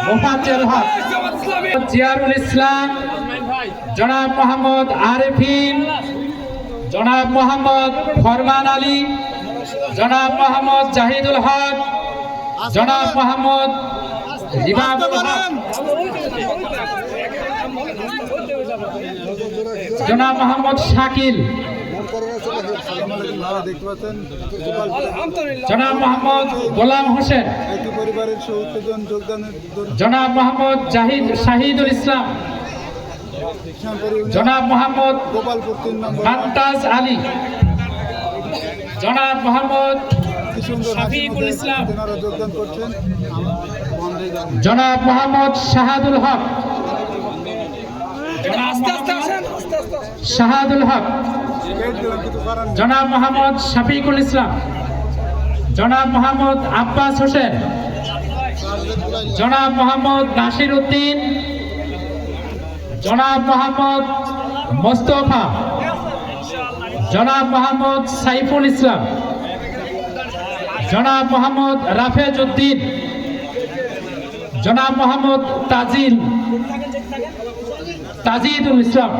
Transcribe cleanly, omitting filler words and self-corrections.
মোফাজ্জল হক, জিয়ারুল ইসলাম, জনাব মোহাম্মদ আরিফিন, জনাব মোহাম্মদ ফরমান আলী, জনাব মোহাম্মদ জাহিদুল হক, জনাব মোহাম্মদ ইমামুল হক, জনাব মোহাম্মদ শাকিল, জনাব মোহাম্মদ গোলাম হোসেন, জনাব মোহাম্মদ শাহিদুল ইসলাম, জনাব মোহাম্মদ মান্তাজ আলী, জনাব মোহাম্মদ শফিকুল ইসলাম, জনাব মোহাম্মদ শাহাদুল হক, শাহাদুল হক, জনাব মোহাম্মদ শফিকুল ইসলাম, জনাব মোহাম্মদ আব্বাস হোসেন, জনাব মোহাম্মদ নাসির উদ্দিন, জনাব মোহাম্মদ মোস্তফা, জনাব মোহাম্মদ সাইফুল ইসলাম, জনাব মোহাম্মদ রাফেজ উদ্দিন, জনাব মোহাম্মদ তাজিদুল ইসলাম।